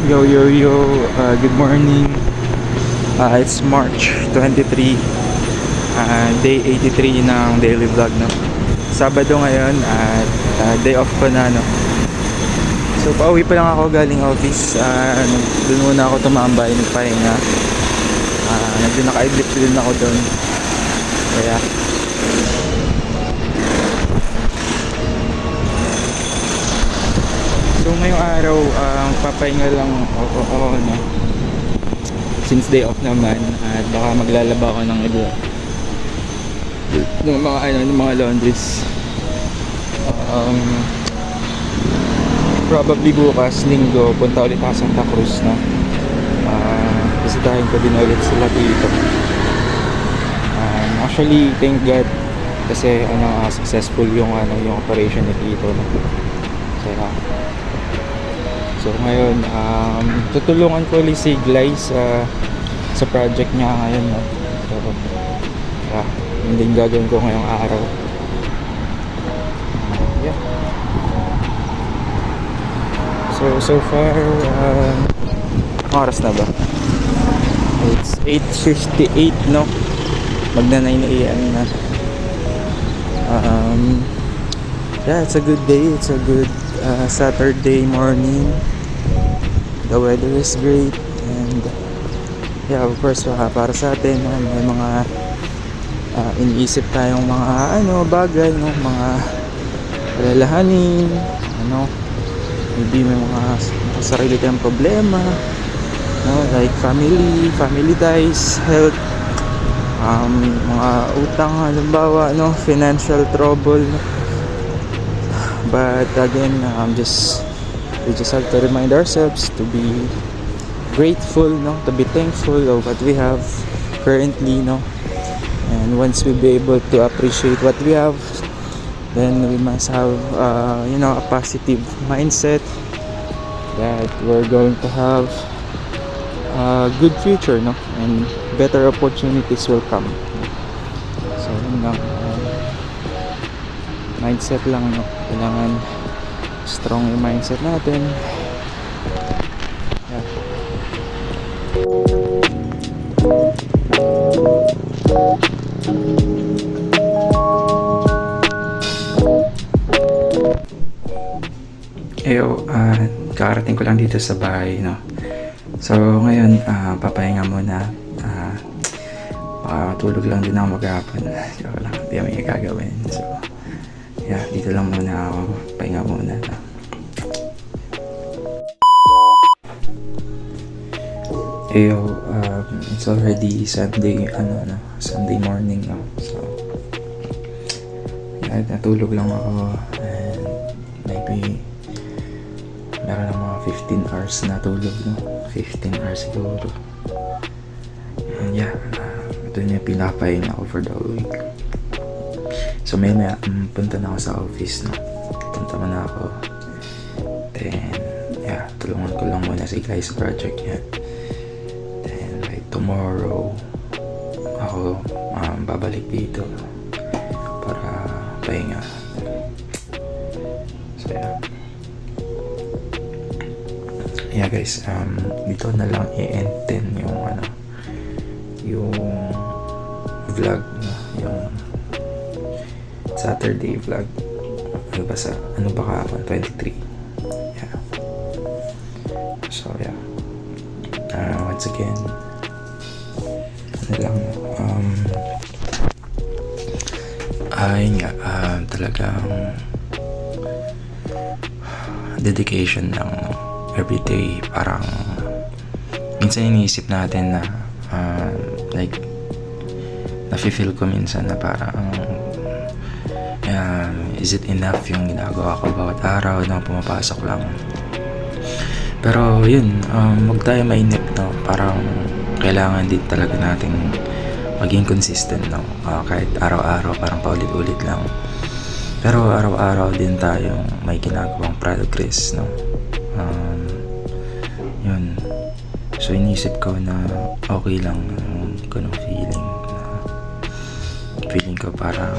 Yo, yo, yo, good morning. It's March 23, day 83 ng daily vlog, no? Sabado ngayon at day off ko na, no? So, pauwi pa lang ako galing office. Doon muna ako tumambay, nagpahinga. Naka-idlip din ako doon. Kaya, so ngayong araw, papahinga lang ako, no? Since day off naman, at baka maglalaba ako ng iba ng mga laundries. Probably bukas linggo punta ulit ako sa Santa Cruz, no? Bisitahin ko din ulit sila dito. Actually, thank God kasi successful yung operation ni Tito, no? So ngayon, tutulungan ko ulit si Glay sa project niya ngayon, no? So yun din gagawin ko ngayong araw. Yeah. So far, oras na ba? It's 8:58, no? Magna 9 AM na. Yeah, it's a good day. It's a good Saturday morning. The weather is great, and yeah, of course, para sa atin, may mga iniisip tayong mga bagay, no? Mga alalahanin, maybe may mga sarili tayong problema, no? Like family ties, health, mga utang, halimbawa, no? Financial trouble, no? But again, we just have to remind ourselves to be grateful, no? To be thankful of what we have currently, no? And once we be able to appreciate what we have, then we must have a positive mindset that we're going to have a good future, no? And better opportunities will come. So yun lang, mindset lang, no? Kailangan strong yung mindset natin. Yeah. Eyo, kakarating ko lang dito sa bahay, no? So ngayon, papahinga muna. Matulog lang din ako maghapon. Joke lang, hindi may gagawin. So yeah, dito lang muna ako, pahinga muna, no? Eyo, it's already Sunday, Sunday morning, no? So yeah, natulog lang ako, and maybe meron ng mga 15 hours na tulog, no? 15 hours siguro. And yeah, ito yung pinapahinga ko for the whole week. So may punta na ako sa office, no? Punta mo na ako. Then yeah, tulungan ko lang muna si guys sa project niya. Then by tomorrow, ako babalik dito para pahinga. So yeah guys, dito na lang i-end din yung vlog, no? Yung Saturday vlog. Ano ba kahapon? 23. Yeah. So yeah, once again, ayun nga, talagang dedication ng everyday. Parang minsan iniisip natin na like nafe-feel ko minsan na parang is it enough yung ginagawa ko bawat araw na pumapasok lang. Pero yun, wag tayo mainip, no? Parang kailangan din talaga nating maging consistent, no? Kahit araw-araw parang paulit-ulit lang, pero araw-araw din tayong may ginagawang progress, no? Yun. So inisip ko na okay lang yung ganung feeling ko parang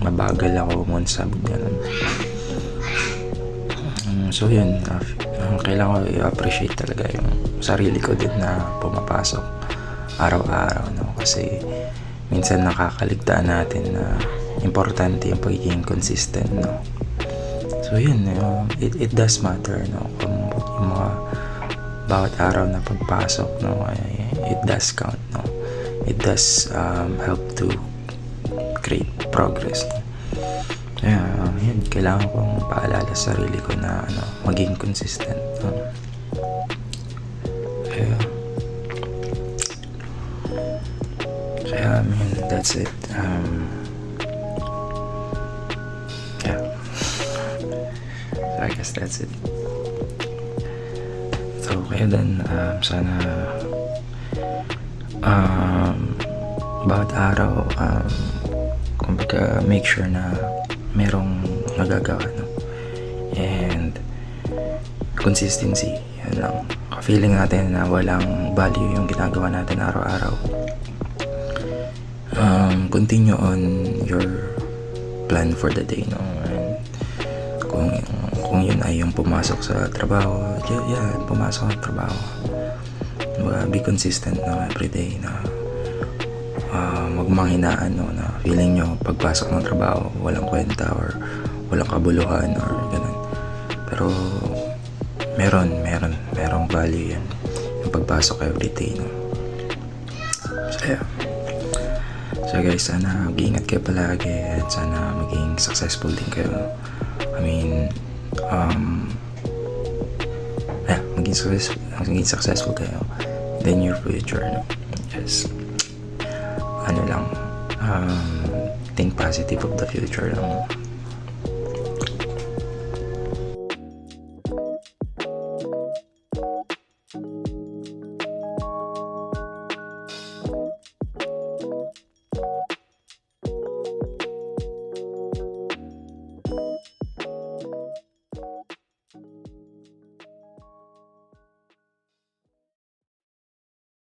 mabagal ako months, sabi ganun. So yun, kailangan ko i-appreciate talaga yung sarili ko din na pumapasok araw-araw, no? Kasi minsan nakakaligtaan natin na importante yung pagiging consistent, no? So yun, it does matter, no? Kung yung mga bawat araw na pagpasok, no, it does count, no? It does help to create progress, no? Kaya yun, kailangan kong paalala sa sarili ko na maging consistent, no? Kaya I mean, that's it. Yeah. So I guess that's it. So kaya din, sana bawat araw kumbaga make sure na merong nagagawa, no? And consistency, yan lang. Feeling natin na walang value yung ginagawa natin araw-araw, continue on your plan for the day, no? And kung yun ay yung pumasok sa trabaho, pumasok sa trabaho. Be consistent na everyday, na magmanghinaan, no, na feeling nyo pagpasok ng trabaho walang kwenta or walang kabuluhan or ganun. Pero merong value yan yung pagpasok everyday, no? So yeah. So guys, sana mag-iingat kayo palagi at sana maging successful din kayo. I mean, maging successful kayo in your future, no? Just think positive of the future lang.